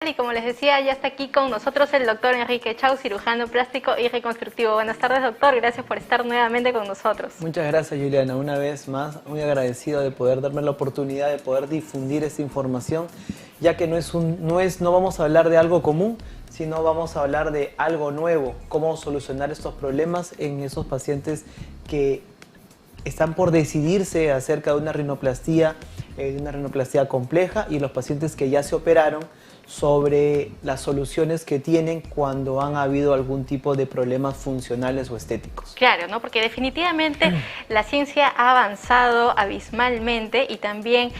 Y como les decía, ya está aquí con nosotros el doctor Enrique Chau, cirujano plástico y reconstructivo. Buenas tardes, doctor. Gracias por estar nuevamente con nosotros. Muchas gracias, Juliana. Una vez más, muy agradecido de poder darme la oportunidad de poder difundir esta información, ya que no vamos a hablar de algo común, sino vamos a hablar de algo nuevo, cómo solucionar estos problemas en esos pacientes que están por decidirse acerca de una rinoplastia compleja, y los pacientes que ya se operaron, sobre las soluciones que tienen cuando han habido algún tipo de problemas funcionales o estéticos. Claro, ¿no? Porque definitivamente la ciencia ha avanzado abismalmente y también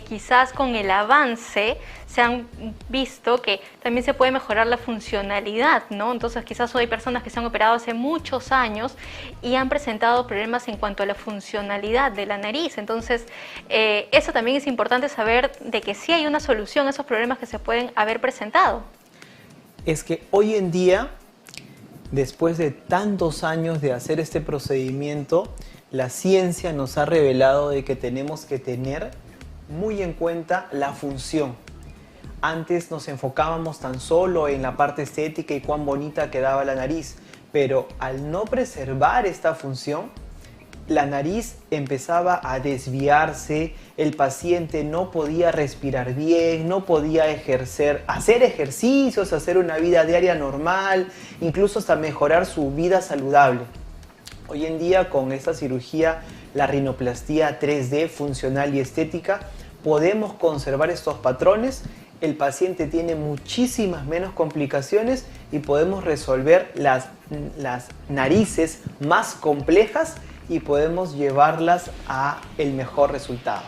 quizás con el avance se han visto que también se puede mejorar la funcionalidad, ¿no? Entonces quizás hay personas que se han operado hace muchos años y han presentado problemas en cuanto a la funcionalidad de la nariz. Entonces eso también es importante saber de que sí hay una solución a esos problemas que se pueden haber presentado. Es que hoy en día, después de tantos años de hacer este procedimiento, la ciencia nos ha revelado de que tenemos que tener muy en cuenta la función. Antes nos enfocábamos tan solo en la parte estética y cuán bonita quedaba la nariz, pero al no preservar esta función, la nariz empezaba a desviarse, el paciente no podía respirar bien, no podía hacer ejercicios, hacer una vida diaria normal, incluso hasta mejorar su vida saludable. Hoy en día, con esta cirugía, la rinoplastia 3D funcional y estética, podemos conservar estos patrones. El paciente tiene muchísimas menos complicaciones y podemos resolver las narices más complejas y podemos llevarlas a el mejor resultado.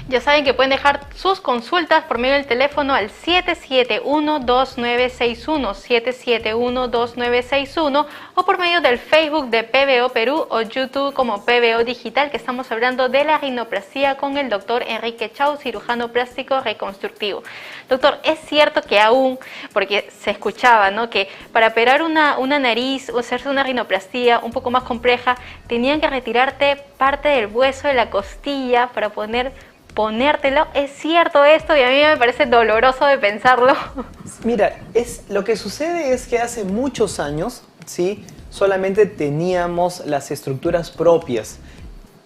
Ya saben que pueden dejar sus consultas por medio del teléfono al 771-2961, 771-2961, o por medio del Facebook de PBO Perú o YouTube como PBO Digital, que estamos hablando de la rinoplastia con el doctor Enrique Chau, cirujano plástico reconstructivo. Doctor, es cierto que aún, porque se escuchaba, ¿no?, que para operar una nariz o hacerse una rinoplastia un poco más compleja, tenían que retirarte parte del hueso de la costilla para ponértelo. ¿Es cierto esto? Y a mí me parece doloroso de pensarlo. Mira, lo que sucede es que hace muchos años, ¿sí?, solamente teníamos las estructuras propias.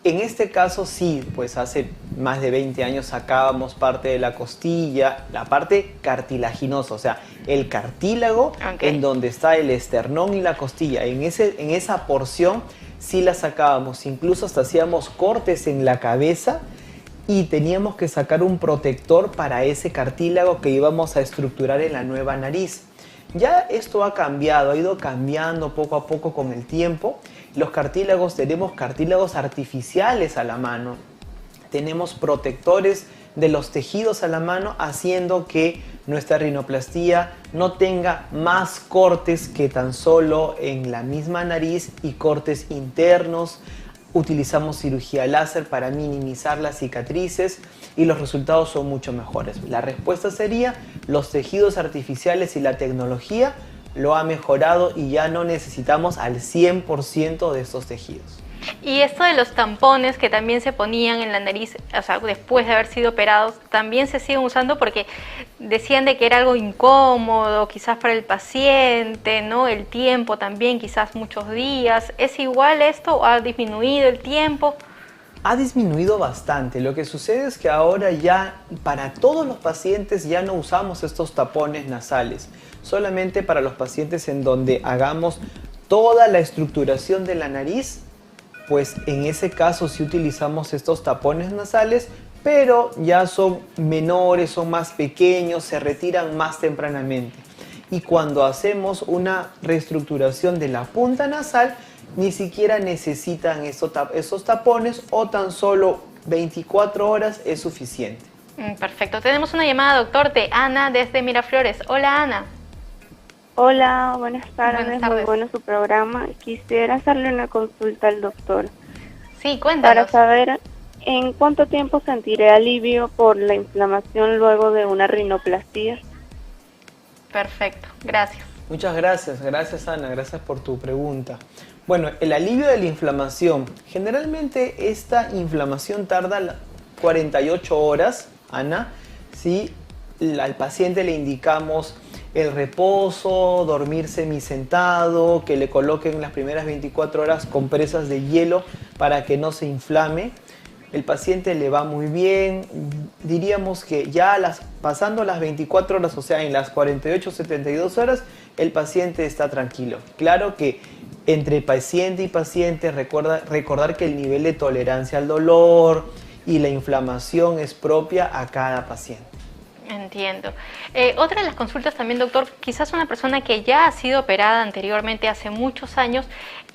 En este caso sí, pues hace más de 20 años sacábamos parte de la costilla, la parte cartilaginosa, o sea, el cartílago, en donde está el esternón y la costilla. En esa porción sí la sacábamos, incluso hasta hacíamos cortes en la cabeza y teníamos que sacar un protector para ese cartílago que íbamos a estructurar en la nueva nariz. Ya esto ha cambiado, ha ido cambiando poco a poco con el tiempo. Los cartílagos, tenemos cartílagos artificiales a la mano, tenemos protectores de los tejidos a la mano, haciendo que nuestra rinoplastia no tenga más cortes que tan solo en la misma nariz y cortes internos. Utilizamos cirugía láser para minimizar las cicatrices y los resultados son mucho mejores. La respuesta sería: los tejidos artificiales y la tecnología lo ha mejorado y ya no necesitamos al 100% de estos tejidos. Y esto de los tampones que también se ponían en la nariz, o sea, después de haber sido operados, también se siguen usando porque decían de que era algo incómodo, quizás para el paciente, ¿no? El tiempo también, quizás muchos días. ¿Es igual esto o ha disminuido el tiempo? Ha disminuido bastante. Lo que sucede es que ahora ya para todos los pacientes ya no usamos estos tapones nasales. Solamente para los pacientes en donde hagamos toda la estructuración de la nariz, pues en ese caso sí utilizamos estos tapones nasales, pero ya son menores, son más pequeños, se retiran más tempranamente. Y cuando hacemos una reestructuración de la punta nasal, ni siquiera necesitan esos tapones, o tan solo 24 horas es suficiente. Perfecto. Tenemos una llamada, doctor, de Ana desde Miraflores. Hola, Ana. Hola, buenas tardes. Buenas tardes. Muy bueno su programa. Quisiera hacerle una consulta al doctor. Sí, cuéntanos. Para saber en cuánto tiempo sentiré alivio por la inflamación luego de una rinoplastia. Perfecto, gracias. Muchas gracias, gracias Ana, gracias por tu pregunta. Bueno, el alivio de la inflamación. Generalmente esta inflamación tarda 48 horas, Ana, ¿sí? al paciente le indicamos el reposo, dormir semisentado, que le coloquen las primeras 24 horas compresas de hielo para que no se inflame. El paciente le va muy bien, diríamos que ya pasando las 24 horas, o sea, en las 48 72 horas, el paciente está tranquilo. Claro que entre paciente y paciente recordar que el nivel de tolerancia al dolor y la inflamación es propia a cada paciente. Entiendo. Otra de las consultas también, doctor, quizás una persona que ya ha sido operada anteriormente hace muchos años,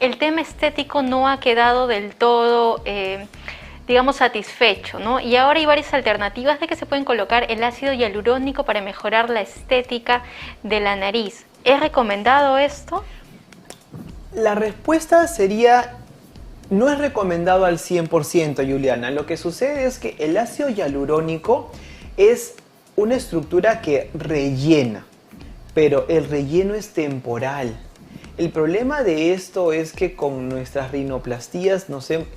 el tema estético no ha quedado del todo, digamos, satisfecho, ¿no? Y ahora hay varias alternativas de que se pueden colocar el ácido hialurónico para mejorar la estética de la nariz. ¿Es recomendado esto? La respuesta sería, no es recomendado al 100%, Juliana. Lo que sucede es que el ácido hialurónico es una estructura que rellena, pero el relleno es temporal. El problema de esto es que con nuestras rinoplastías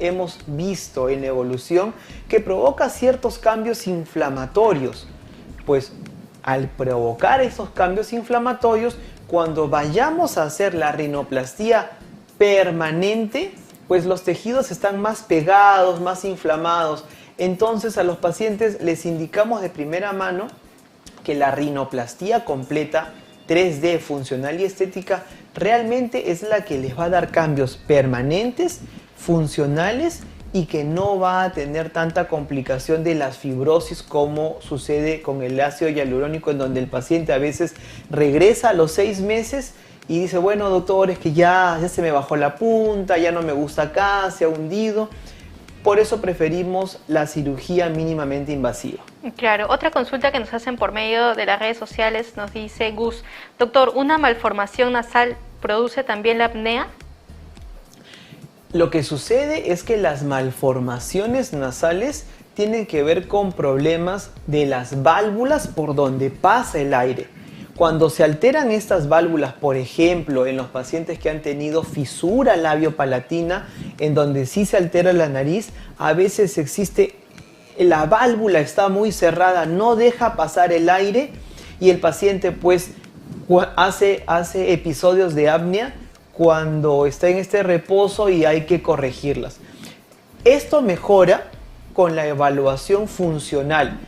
hemos visto en la evolución que provoca ciertos cambios inflamatorios. Pues al provocar esos cambios inflamatorios, cuando vayamos a hacer la rinoplastía permanente, pues los tejidos están más pegados, más inflamados. Entonces a los pacientes les indicamos de primera mano que la rinoplastía completa 3D, funcional y estética, realmente es la que les va a dar cambios permanentes, funcionales y que no va a tener tanta complicación de las fibrosis como sucede con el ácido hialurónico, en donde el paciente a veces regresa a los 6 meses y dice, bueno doctor, es que ya se me bajó la punta, ya no me gusta acá, se ha hundido. Por eso preferimos la cirugía mínimamente invasiva. Claro, otra consulta que nos hacen por medio de las redes sociales nos dice Gus, doctor, ¿una malformación nasal produce también la apnea? Lo que sucede es que las malformaciones nasales tienen que ver con problemas de las válvulas por donde pasa el aire. Cuando se alteran estas válvulas, por ejemplo, en los pacientes que han tenido fisura labiopalatina, en donde sí se altera la nariz, a veces la válvula está muy cerrada, no deja pasar el aire y el paciente pues hace episodios de apnea cuando está en este reposo y hay que corregirlas. Esto mejora con la evaluación funcional.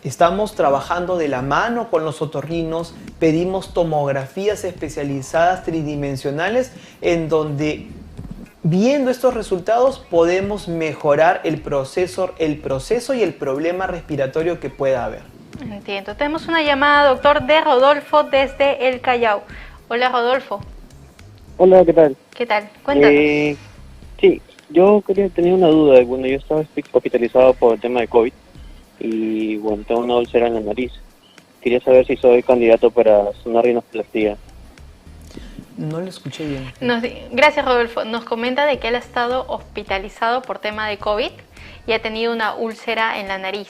Estamos trabajando de la mano con los otorrinos, pedimos tomografías especializadas tridimensionales en donde viendo estos resultados podemos mejorar el proceso y el problema respiratorio que pueda haber. Entiendo. Tenemos una llamada, doctor, de Rodolfo desde el Callao. Hola, Rodolfo. Hola, ¿qué tal? ¿Qué tal? Cuéntanos. Sí, yo tenía una duda. Bueno, yo estaba hospitalizado por el tema de COVID y bueno, tengo una úlcera en la nariz. Quería saber si soy candidato para una rinoplastía. No lo escuché bien. Gracias, Rodolfo. Nos comenta de que él ha estado hospitalizado por tema de COVID y ha tenido una úlcera en la nariz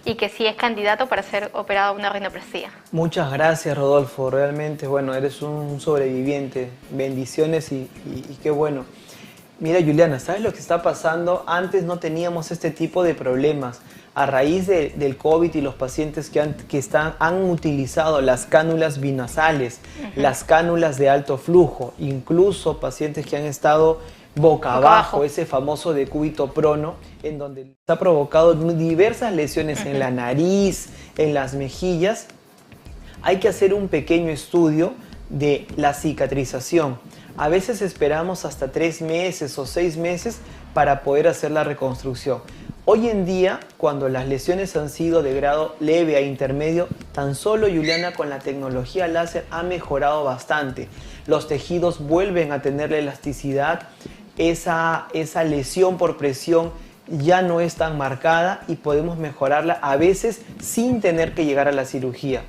y que sí es candidato para ser operado una rinoplastía. Muchas gracias, Rodolfo. Realmente, bueno, eres un sobreviviente. Bendiciones y qué bueno. Mira, Juliana, ¿sabes lo que está pasando? Antes no teníamos este tipo de problemas. A raíz del COVID y los pacientes que han utilizado las cánulas binasales, las cánulas de alto flujo, incluso pacientes que han estado boca abajo, ese famoso decúbito prono, en donde se ha provocado diversas lesiones en la nariz, en las mejillas. Hay que hacer un pequeño estudio de la cicatrización. A veces esperamos hasta 3 meses o 6 meses para poder hacer la reconstrucción. Hoy en día, cuando las lesiones han sido de grado leve a intermedio, tan solo, Juliana, con la tecnología láser ha mejorado bastante. Los tejidos vuelven a tener la elasticidad, esa lesión por presión ya no es tan marcada y podemos mejorarla a veces sin tener que llegar a la cirugía.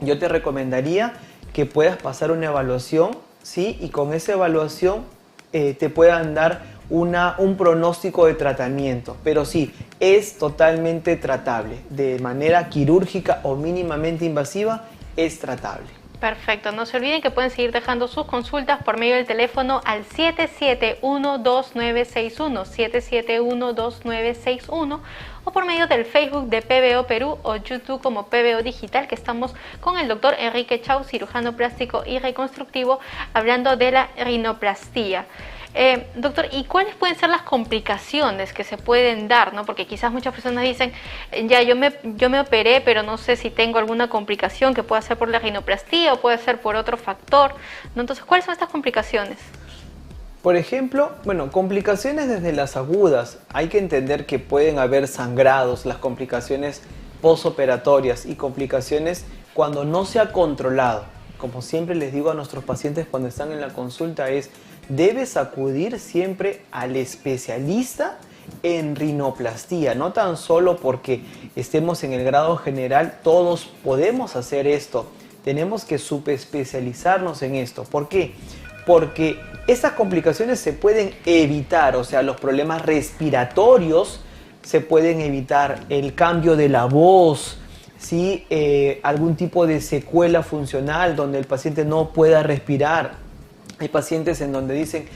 Yo te recomendaría que puedas pasar una evaluación, ¿sí? Y con esa evaluación te puedan dar un pronóstico de tratamiento, pero sí, es totalmente tratable. De manera quirúrgica o mínimamente invasiva, es tratable. Perfecto, no se olviden que pueden seguir dejando sus consultas por medio del teléfono al 771-2961, 771-2961 o por medio del Facebook de PBO Perú o YouTube como PBO Digital, que estamos con el doctor Enrique Chau, cirujano plástico y reconstructivo, hablando de la rinoplastía. Doctor, ¿y cuáles pueden ser las complicaciones que se pueden dar, ¿no? Porque quizás muchas personas dicen, ya yo me operé, pero no sé si tengo alguna complicación que pueda ser por la rinoplastía o puede ser por otro factor, ¿no? Entonces, ¿cuáles son estas complicaciones? Por ejemplo, bueno, complicaciones desde las agudas. Hay que entender que pueden haber sangrados, las complicaciones posoperatorias y complicaciones cuando no se ha controlado. Como siempre les digo a nuestros pacientes cuando están en la consulta debes acudir siempre al especialista en rinoplastía, no tan solo porque estemos en el grado general, todos podemos hacer esto. Tenemos que subespecializarnos en esto. ¿Por qué? Porque estas complicaciones se pueden evitar, o sea, los problemas respiratorios se pueden evitar, el cambio de la voz, ¿sí? Algún tipo de secuela funcional donde el paciente no pueda respirar. Hay pacientes en donde dicen,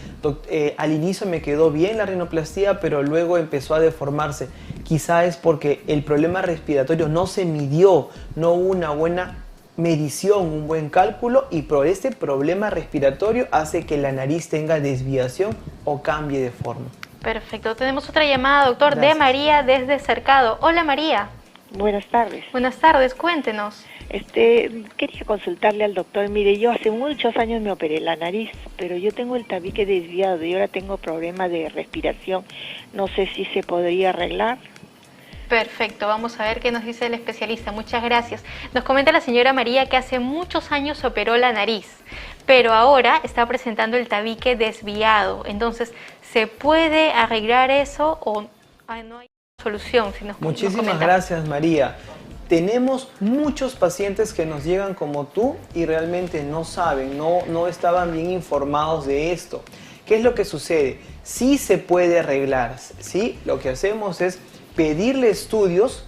al inicio me quedó bien la rinoplastía, pero luego empezó a deformarse. Quizá es porque el problema respiratorio no se midió, no hubo una buena medición, un buen cálculo, y por este problema respiratorio hace que la nariz tenga desviación o cambie de forma. Perfecto. Tenemos otra llamada, doctor, Gracias. de María desde Cercado. Hola, María. Buenas tardes. Buenas tardes, cuéntenos. Quería consultarle al doctor. Mire, yo hace muchos años me operé la nariz, pero yo tengo el tabique desviado y ahora tengo problemas de respiración. No sé si se podría arreglar. Perfecto, vamos a ver qué nos dice el especialista. Muchas gracias. Nos comenta la señora María que hace muchos años se operó la nariz, pero ahora está presentando el tabique desviado. Entonces, ¿se puede arreglar eso o no hay solución? Si nos Muchísimas comenta. gracias, María. Tenemos muchos pacientes que nos llegan como tú y realmente no saben, no estaban bien informados de esto. ¿Qué es lo que sucede? Sí se puede arreglar, ¿sí? Lo que hacemos es pedirle estudios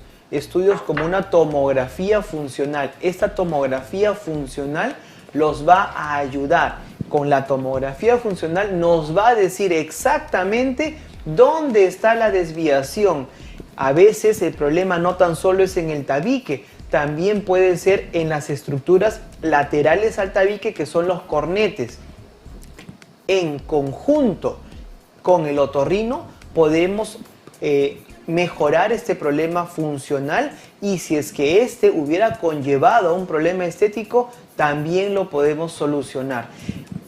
como una tomografía funcional. Esta tomografía funcional los va a ayudar. Con la tomografía funcional nos va a decir exactamente dónde está la desviación. A veces el problema no tan solo es en el tabique, también puede ser en las estructuras laterales al tabique, que son los cornetes. En conjunto con el otorrino podemos mejorar este problema funcional, y si es que este hubiera conllevado a un problema estético, también lo podemos solucionar.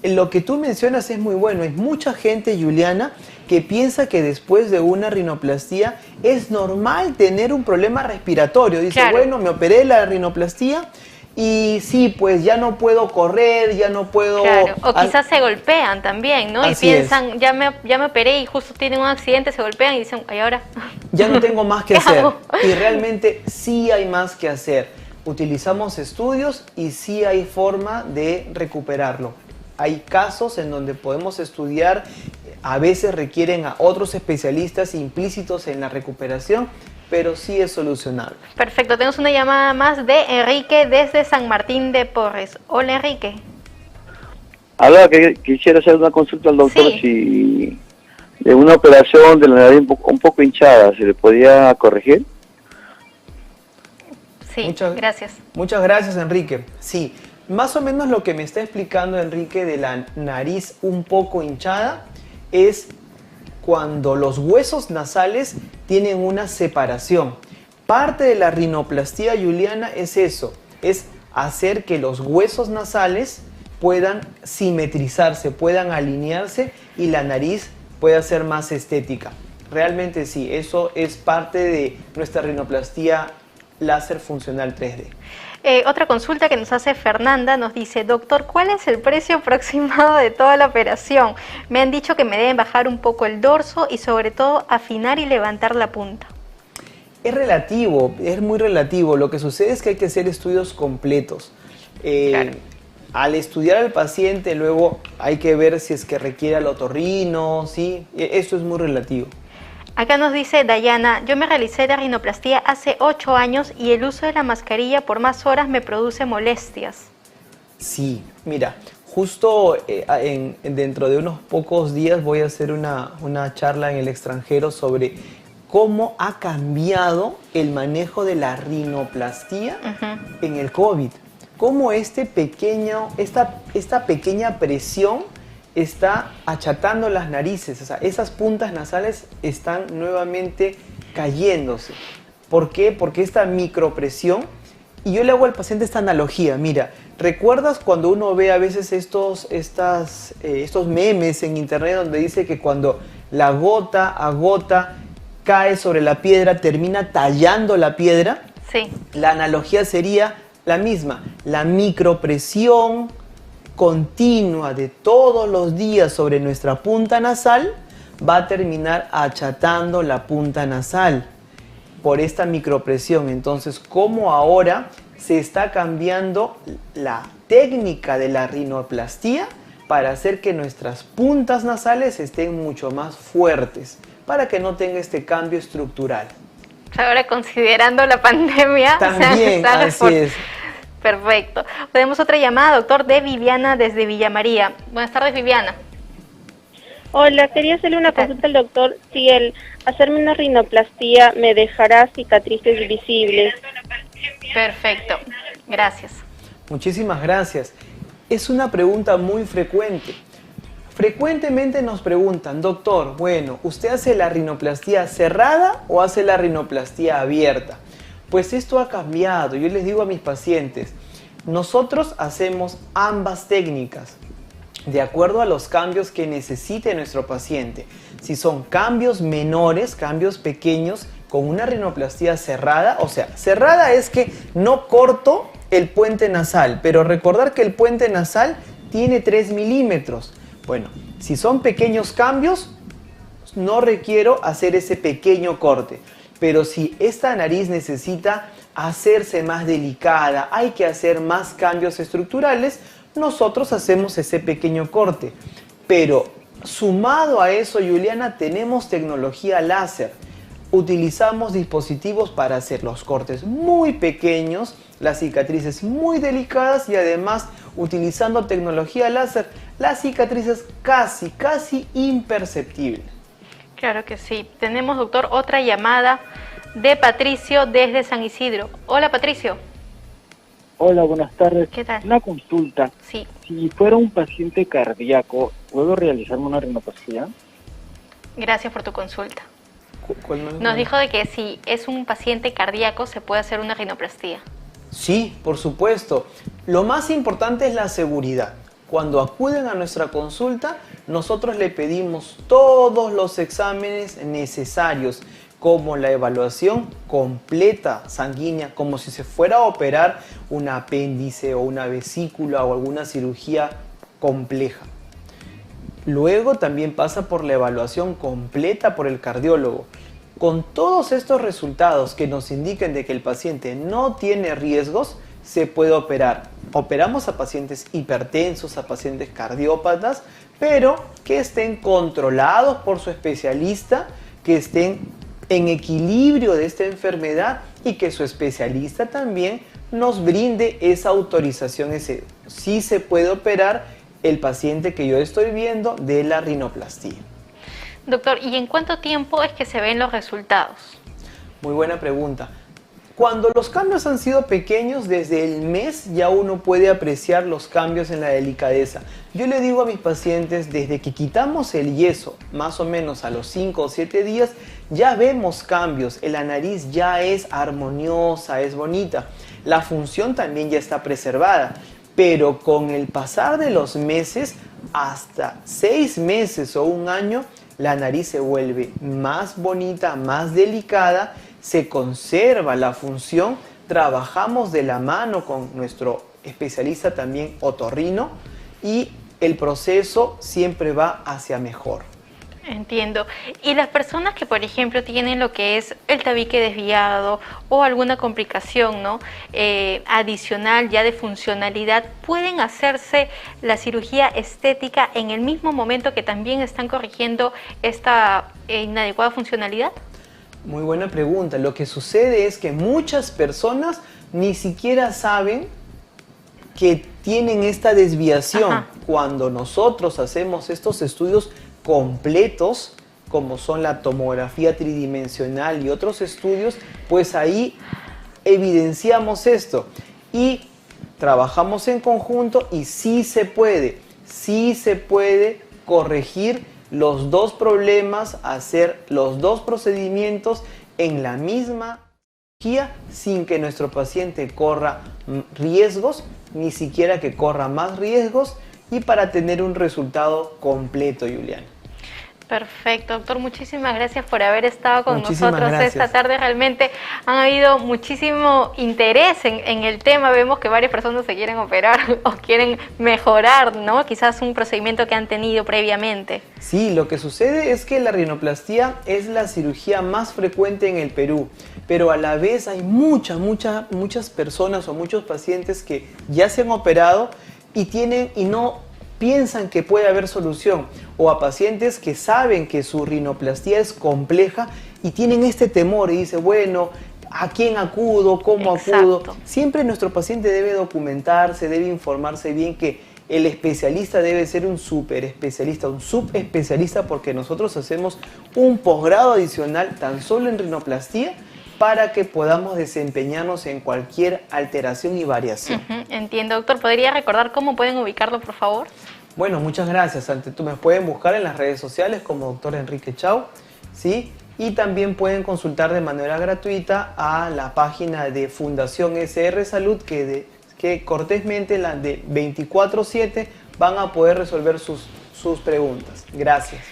Lo que tú mencionas es muy bueno. Hay mucha gente, Juliana, que piensa que después de una rinoplastía es normal tener un problema respiratorio. Dice, claro, bueno, me operé la rinoplastía y sí, pues ya no puedo correr, ya no puedo... Claro, o quizás se golpean también, ¿no? Así y piensan, ya me operé y justo tienen un accidente, se golpean y dicen, ¿y ahora? Ya no tengo más que ¿Qué hacer. hago? Y realmente sí hay más que hacer. Utilizamos estudios y sí hay forma de recuperarlo. Hay casos en donde podemos estudiar, a veces requieren a otros especialistas implícitos en la recuperación, pero sí es solucionable. Perfecto, tenemos una llamada más de Enrique desde San Martín de Porres. Hola, Enrique. Hola, que quisiera hacer una consulta al doctor, Sí. si de una operación de la nariz un poco hinchada, ¿se le podía corregir? Sí, gracias. Muchas gracias, Enrique. Sí, más o menos lo que me está explicando Enrique de la nariz un poco hinchada es cuando los huesos nasales tienen una separación. Parte de la rinoplastía, Juliana, es eso, es hacer que los huesos nasales puedan simetrizarse, puedan alinearse y la nariz pueda ser más estética. Realmente sí, eso es parte de nuestra rinoplastía láser funcional 3D. Otra consulta que nos hace Fernanda nos dice, doctor, ¿cuál es el precio aproximado de toda la operación? Me han dicho que me deben bajar un poco el dorso y sobre todo afinar y levantar la punta. Es relativo, es muy relativo. Lo que sucede es que hay que hacer estudios completos. Claro. Al estudiar al paciente, luego hay que ver si es que requiere el otorrino, ¿sí? Esto es muy relativo. Acá nos dice Dayana, yo me realicé la rinoplastía hace 8 años y el uso de la mascarilla por más horas me produce molestias. Sí, mira, justo dentro de unos pocos días voy a hacer una charla en el extranjero sobre cómo ha cambiado el manejo de la rinoplastía en el COVID. Cómo esta pequeña presión está achatando las narices, o sea, esas puntas nasales están nuevamente cayéndose. ¿Por qué? Porque esta micropresión, y yo le hago al paciente esta analogía, mira, ¿recuerdas cuando uno ve a veces estos memes en internet donde dice que cuando la gota a gota cae sobre la piedra, termina tallando la piedra? Sí. La analogía sería la misma, la micropresión continua de todos los días sobre nuestra punta nasal va a terminar achatando la punta nasal por esta micropresión. Entonces, ¿cómo ahora se está cambiando la técnica de la rinoplastía para hacer que nuestras puntas nasales estén mucho más fuertes, para que no tenga este cambio estructural? Ahora, considerando la pandemia, también, así es. Perfecto. Tenemos otra llamada, doctor, de Viviana desde Villa María. Buenas tardes, Viviana. Hola, quería hacerle una consulta al doctor si el hacerme una rinoplastía me dejará cicatrices visibles. Perfecto, gracias. Muchísimas gracias. Es una pregunta muy frecuente. Frecuentemente nos preguntan, doctor, bueno, ¿usted hace la rinoplastía cerrada o hace la rinoplastía abierta? Pues esto ha cambiado. Yo les digo a mis pacientes, nosotros hacemos ambas técnicas de acuerdo a los cambios que necesite nuestro paciente. Si son cambios menores, cambios pequeños, con una rinoplastía cerrada, o sea, cerrada es que no corto el puente nasal, pero recordar que el puente nasal tiene 3 milímetros. Bueno, si son pequeños cambios, no requiero hacer ese pequeño corte. Pero si esta nariz necesita hacerse más delicada, hay que hacer más cambios estructurales, nosotros hacemos ese pequeño corte. Pero sumado a eso, Juliana, tenemos tecnología láser. Utilizamos dispositivos para hacer los cortes muy pequeños, las cicatrices muy delicadas y además, utilizando tecnología láser, las cicatrices casi imperceptibles. Claro que sí. Tenemos, doctor, otra llamada de Patricio desde San Isidro. Hola, Patricio. Hola, buenas tardes. ¿Qué tal? Una consulta. Sí. Si fuera un paciente cardíaco, ¿puedo realizarme una rinoplastía? Gracias por tu consulta. Nos dijo de que si es un paciente cardíaco se puede hacer una rinoplastía. Sí, por supuesto. Lo más importante es la seguridad. Cuando acuden a nuestra consulta, nosotros le pedimos todos los exámenes necesarios, como la evaluación completa sanguínea, como si se fuera a operar un apéndice o una vesícula o alguna cirugía compleja. Luego también pasa por la evaluación completa por el cardiólogo. Con todos estos resultados que nos indiquen de que el paciente no tiene riesgos, se puede operar. Operamos a pacientes hipertensos, a pacientes cardiópatas, pero que estén controlados por su especialista, que estén en equilibrio de esta enfermedad y que su especialista también nos brinde esa autorización. Sí se puede operar el paciente que yo estoy viendo de la rinoplastía. Doctor, ¿y en cuánto tiempo es que se ven los resultados? Muy buena pregunta. Cuando los cambios han sido pequeños, desde el mes ya uno puede apreciar los cambios en la delicadeza. Yo le digo a mis pacientes, desde que quitamos el yeso, más o menos a los 5 o 7 días, ya vemos cambios. La nariz ya es armoniosa, es bonita. La función también ya está preservada. Pero con el pasar de los meses, hasta 6 meses o un año, la nariz se vuelve más bonita, más delicada, se conserva la función, trabajamos de la mano con nuestro especialista también otorrino y el proceso siempre va hacia mejor. Entiendo. Y las personas que, por ejemplo, tienen lo que es el tabique desviado o alguna complicación, ¿no? Adicional ya de funcionalidad, ¿pueden hacerse la cirugía estética en el mismo momento que también están corrigiendo esta inadecuada funcionalidad? Muy buena pregunta. Lo que sucede es que muchas personas ni siquiera saben que tienen esta desviación. Ajá. Cuando nosotros hacemos estos estudios completos, como son la tomografía tridimensional y otros estudios, pues ahí evidenciamos esto y trabajamos en conjunto y sí se puede corregir los dos problemas, hacer los dos procedimientos en la misma cirugía sin que nuestro paciente corra riesgos, ni siquiera que corra más riesgos, y para tener un resultado completo, Juliana. Perfecto, doctor. Muchísimas gracias por haber estado con Muchísimas nosotros gracias. esta tarde. Realmente han habido muchísimo interés en el tema. Vemos que varias personas se quieren operar o quieren mejorar, ¿no? Quizás un procedimiento que han tenido previamente. Sí, lo que sucede es que la rinoplastia es la cirugía más frecuente en el Perú, pero a la vez hay muchas personas o muchos pacientes que ya se han operado y no piensan que puede haber solución, o a pacientes que saben que su rinoplastia es compleja y tienen este temor y dicen, bueno, ¿a quién acudo? ¿Cómo acudo? Exacto. Siempre nuestro paciente debe documentarse, debe informarse bien que el especialista debe ser un super especialista, un subespecialista, porque nosotros hacemos un posgrado adicional tan solo en rinoplastia para que podamos desempeñarnos en cualquier alteración y variación. Entiendo, doctor. ¿Podría recordar cómo pueden ubicarlo, por favor? Bueno, muchas gracias. Ante tú me pueden buscar en las redes sociales como Dr. Enrique Chau, ¿sí? Y también pueden consultar de manera gratuita a la página de Fundación SR Salud, que cortésmente la de 24/7 van a poder resolver sus preguntas. Gracias.